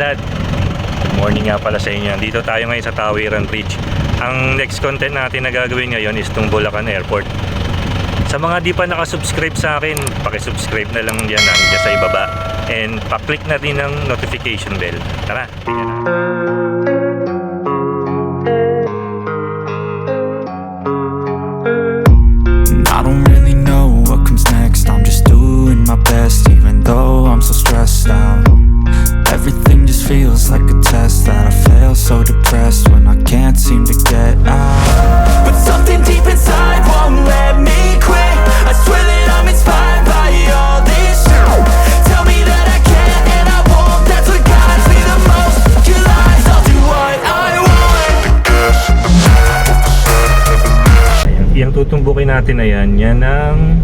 dad, good morning nga pala sa inyo. Dito tayo ngayon sa Tawiran Bridge. Ang next content natin na gagawin ngayon is itong Bulacan Airport. Sa mga di pa nakasubscribe sa akin, pakisubscribe na lang yan nandiyan sa ibaba. And pa-click na din ng notification bell. Tara! I don't really know what comes next. I'm just doing my best, even though I'm so stressed out. Everything just feels like a test that I fail, so depressed when I can't seem to get out. But something deep inside won't let me quit. I swear that I'm inspired by all this shit. Tell me that I can't and I won't. That's what guides me the most. Your lies, I'll do what I want. Yung tutumbukin natin na yan ang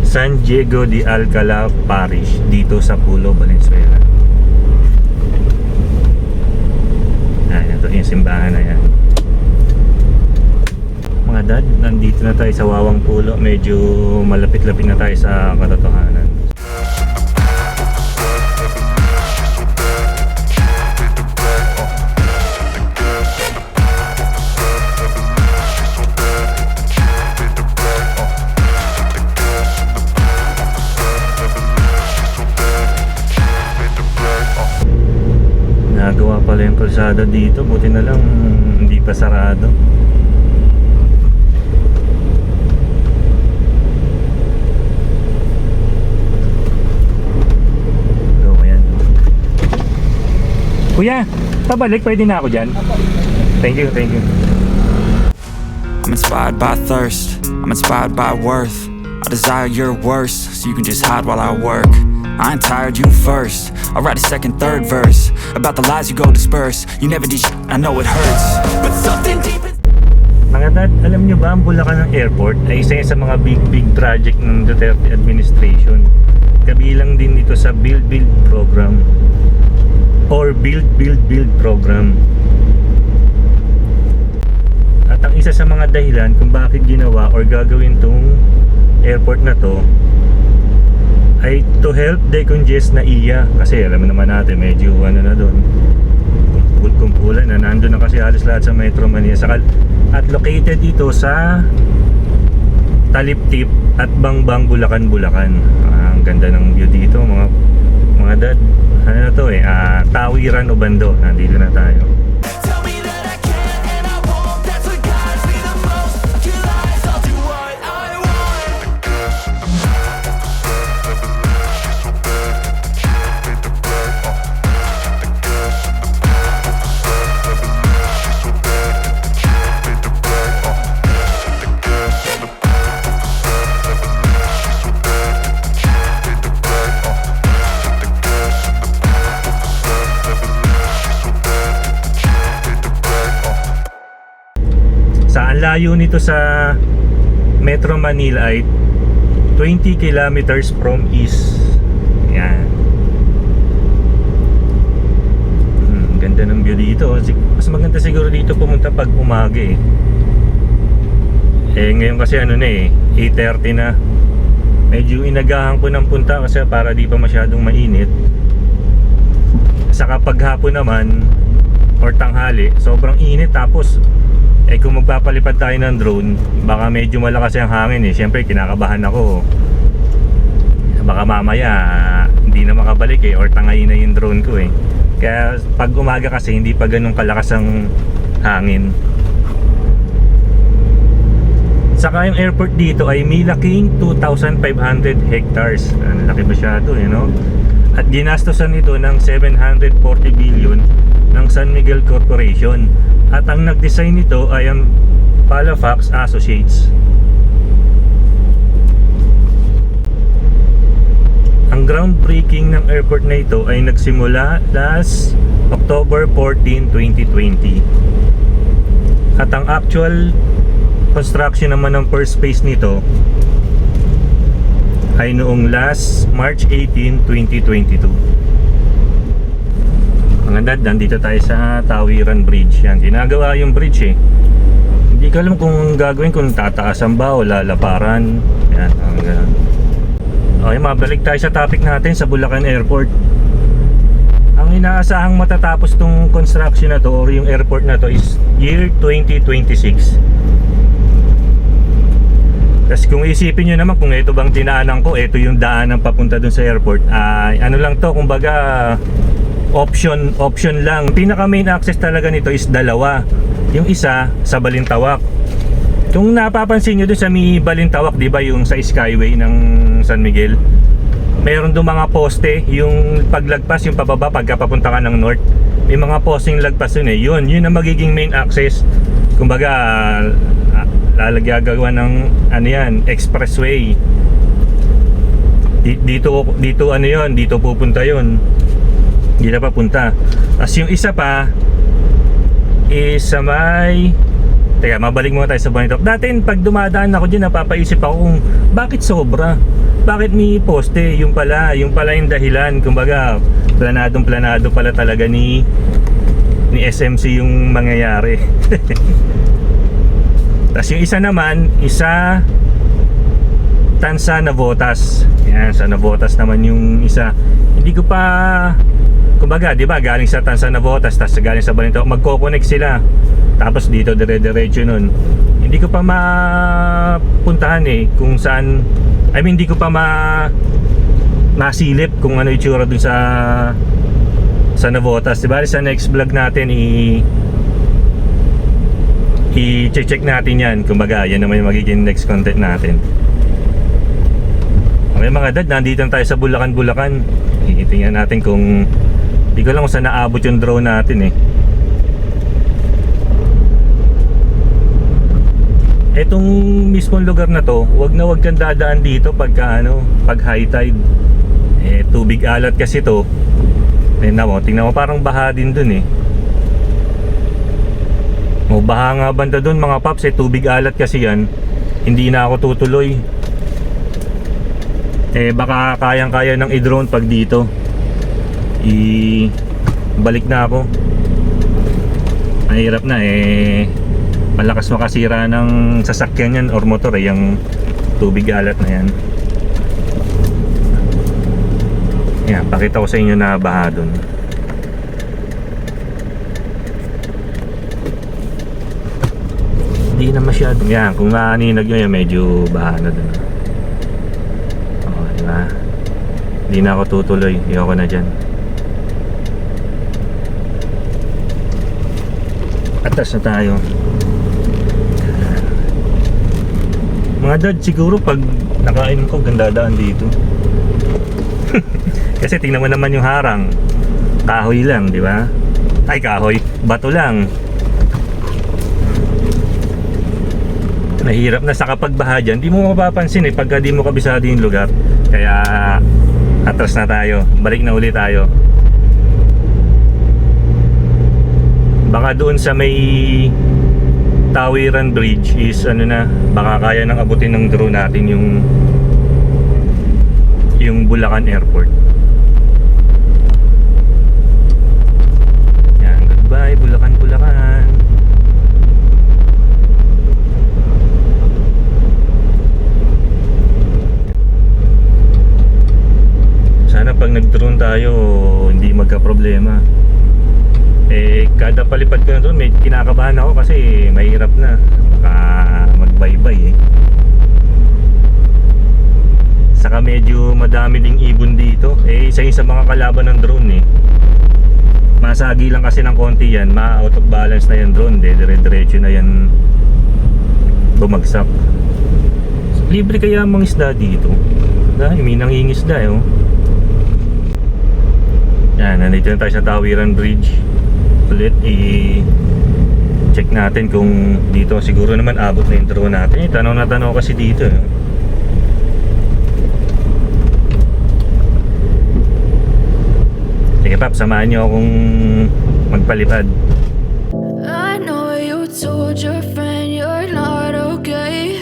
San Diego de Alcala Parish dito sa Pulo, Valenzuela. Ito yung simbahan na yan. Mga dad, nandito na tayo sa Wawang Pulo. Medyo malapit-lapit na tayo sa katotohanan. Nagawa pala yung kalsada dito, buti na lang hindi pa sarado. So, ayan. Kuya, pabalik, pwede na ako dyan? Thank you, thank you. I'm inspired by thirst, I'm inspired by worth. I desire your worst, so you can just hide while I work. I ain't tired, you first. I'll write a second, third verse about the lies you go disperse. You never did shit, I know it hurts, but something deep in... Mga dad, alam nyo ba ang Bulacan ng Airport ay isa sa mga big project ng Duterte administration. Kabilang din ito sa Build program or Build program. At ang isa sa mga dahilan kung bakit ginawa or gagawin tong airport na to ay to help decongest na iya, kasi alam naman natin medyo ano na doon, kumpulan na, nandun na kasi halos lahat sa Metro Manila at located ito sa Taliptip at Bangbang, Bulacan. Ang ganda ng view dito mga dad. Ano na to Tawiran o Bando, nandito na tayo. Tell me that I can't and I won't. That's what guides me the most. Your lies, I'll do what I want. Ang layo nito sa Metro Manila ay 20 kilometers from east. Yan. Ganda ng view dito. Mas maganda siguro dito pumunta pag umaga ngayon kasi 8:30 na. Medyo inagahan ko ng punta kasi para di pa masyadong mainit. Saka paghapon naman or tanghali, sobrang init, tapos kung magpapalipad tayo ng drone, baka medyo malakas yung hangin Siyempre kinakabahan ako. Baka mamaya hindi na makabalik or tangayin na yung drone ko Kaya pag umaga kasi hindi pa ganun kalakas ang hangin. Saka yung airport dito ay may laking 2,500 hectares. Ang laki masyado At ginastosan ito ng 740 billion ng San Miguel Corporation. At ang nag-design nito ay ang Palafax Associates. Ang groundbreaking ng airport na ito ay nagsimula last October 14, 2020. At ang actual construction naman ng first phase nito ay noong last March 18, 2022. Mga dad, nandito tayo sa Tawiran Bridge. Yan, ginagawa yung bridge Hindi ko alam kung gagawin, kung tataasan ba o lalaparan. Yan, Okay, mabalik tayo sa topic natin sa Bulacan Airport. Ang inaasahang matatapos tong construction na to or yung airport na to is year 2026. Tapos kung isipin nyo naman kung ito bang dinaanan ko, ito yung daanan papunta dun sa airport, ano lang to, kumbaga option lang. Pinaka main access talaga nito is dalawa. Yung isa sa Balintawak. Kung napapansin nyo dun sa may Balintawak, di ba yung sa Skyway ng San Miguel, mayroon doon mga poste, yung paglagpas, yung pababa pagka papunta ka ng north, may mga posting lagpas yun eh. Yun ang magiging main access. Kumbaga lalagagawa ng ano yan, expressway. Dito ano yon, dito pupunta yon. Hindi na papunta. As yung isa pa is sa may, teka, mabalik muna tayo sa Balintawak. Dati pag dumadaan ako dyan, napapaisip ako kung bakit sobra, bakit may poste. Yung pala yung dahilan. Kumbaga planado pala talaga ni SMC yung mangyayari. Tapos yung isa naman, Tansa Navotas. Yan, sa Navotas naman yung isa. Hindi ko pa, kumbaga, di ba, galing sa Tansa Navotas, tapos galing sa Balintawak, magko-connect sila. Tapos dito dire-diretso nun. Hindi ko pa mapuntahan eh kung saan, hindi ko pa masilip kung ano itsura dun sa Navotas. Di ba, sa next vlog natin i-check natin yan. Kumbaga yan naman yung magiging next content natin. Okay mga dad, nandito tayo sa Bulacan. Itingnan natin kung, di ko lang kung saan naabot yung drone natin eh. Etong mismong lugar na to, wag kang dadaan dito pag high tide. Tubig alat kasi to. Tingnan mo parang baha din dun eh. Baha nga banda dun mga paps, tubig alat kasi yan. Hindi na ako tutuloy. Baka kayang-kaya ng i-drone pag dito. Balik na ako. Mahirap na malakas makasira ng sasakyan yan or motor yung tubig alat na yan. Yan, pakita ko sa inyo na baha dun. Hindi na masyado. Yan, kung naaninag nyo yan, medyo baha na dun. Diba? Hindi na ako tutuloy. Ayoko na dyan. Atas na tayo. Mga dad, siguro pag nakain ko, gandadaan dito. Kasi tingnan mo naman yung harang. Kahoy lang, di ba? Ay, kahoy. Bato lang. Mahirap na sa kapag baha dyan. Di mo mapapansin pagka di mo kabisado yung lugar. Kaya atras na tayo. Balik na ulit tayo. Baka doon sa may Tawiran Bridge is baka kaya nang abutin ng drone natin yung Bulacan Airport. Yan, goodbye Bulacan. Sana pag nag-drone tayo hindi magka-problema. Kada palipad ko na doon may kinakabahan ako kasi mahirap na baka magbaybay saka medyo madami ding ibon dito. Isa yun sa mga kalaban ng drone masagi lang kasi ng konti yan, ma-out of balance na yan drone, dire-diretso na yan bumagsak. Libre kaya mga isda dito dahil may nangingisda yan, nandito na tayo sa Tawiran Bridge ulit. I-check natin kung dito siguro naman abot na yung drone natin. Tanaw na tanaw kasi dito Sige pap, samahan nyo akong magpalipad. I know you told your friend you're not okay,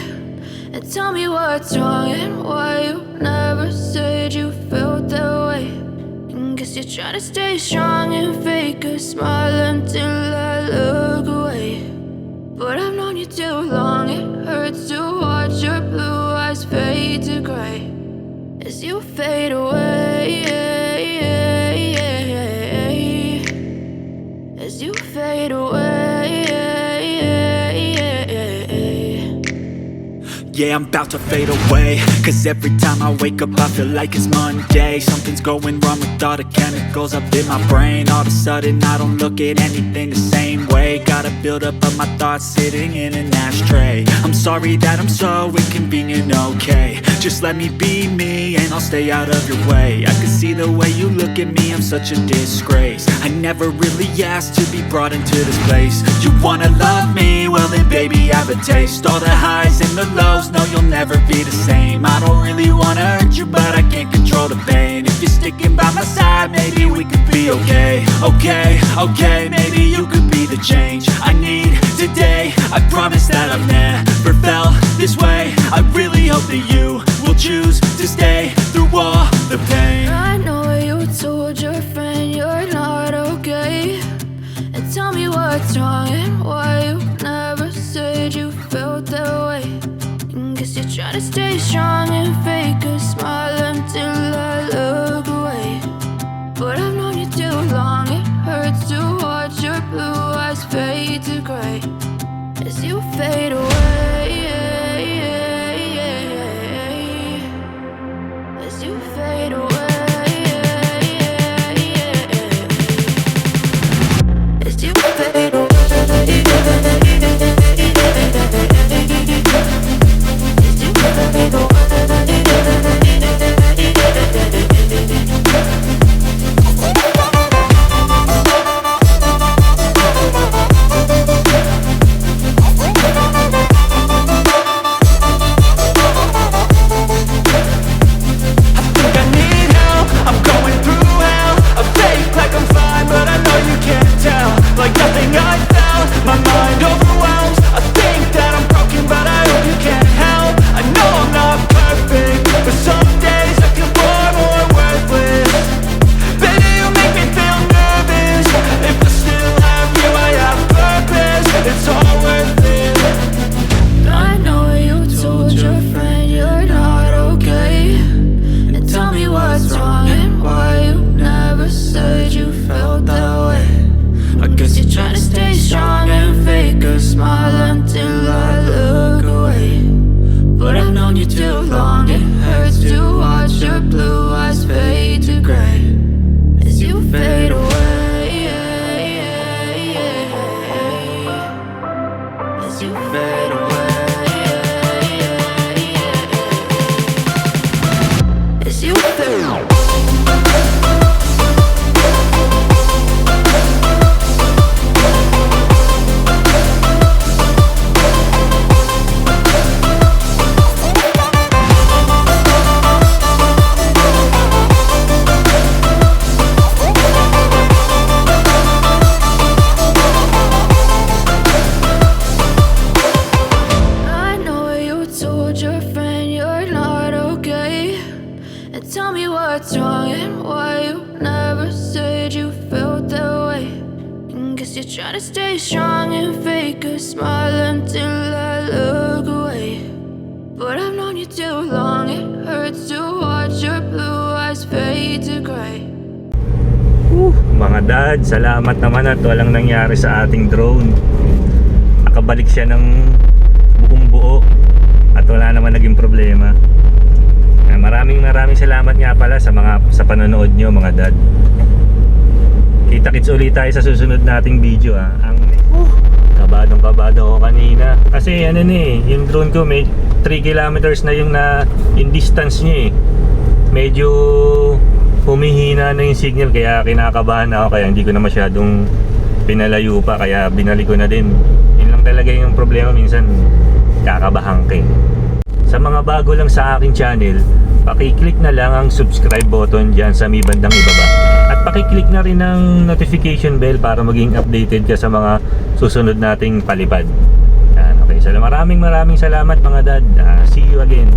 and tell me what's wrong and why you never said you felt that way. Guess you're trying to stay strong and fake a smile until I look away. But I've known you too long, it hurts to watch your blue eyes fade to gray as you fade away. fade away. Yeah, I'm about to fade away. Cause every time I wake up I feel like it's Monday. Something's going wrong with all the chemicals up in my brain. All of a sudden I don't look at anything the same way. Gotta build up of my thoughts sitting in an ashtray. I'm sorry that I'm so inconvenient, okay. Just let me be me and I'll stay out of your way. I can see the way you look at me, I'm such a disgrace. I never really asked to be brought into this place. You wanna love me? Well then baby have a taste. All the highs and the lows, no you'll never be the same. I don't really wanna hurt you but I can't control the pain. If you're sticking by my side maybe we could be okay. Okay, maybe you could be the change I need today. I promise that I've never felt this way. I really hope that you will choose to stay through all the pain. I know you told your friend you're not okay, and tell me what's wrong and why you never said you felt that way. Guess you're trying to stay strong and fake a smile until I look away. But I've known you too long, it hurts to watch your blue eyes fade to gray as you fade away. As you fade away. As you fade away. Trying to stay strong and fake a smile until I look away. But I've known you too long, it hurts to watch your blue eyes fade to gray. Mga dad, salamat naman at walang nangyari sa ating drone. Nakabalik siya ng buong buo at wala naman naging problema. Maraming salamat nga pala sa panonood nyo mga dad. Kita-kits ulit tayo sa susunod nating video ha. Kabadong-kabado ako kanina. Kasi yung drone ko may 3 kilometers na yung distance niya eh. Medyo humihina na yung signal kaya kinakabahan ako. Kaya hindi ko na masyadong pinalayo pa. Kaya binalik ko na din. Yun lang talaga yung problema, minsan kakabahan ka eh. Sa mga bago lang sa aking channel, paki-click na lang ang subscribe button dyan sa may bandang ibaba. At paki-click na rin ang notification bell para maging updated ka sa mga susunod nating palipad. Yan, okay, so maraming salamat mga dad. See you again.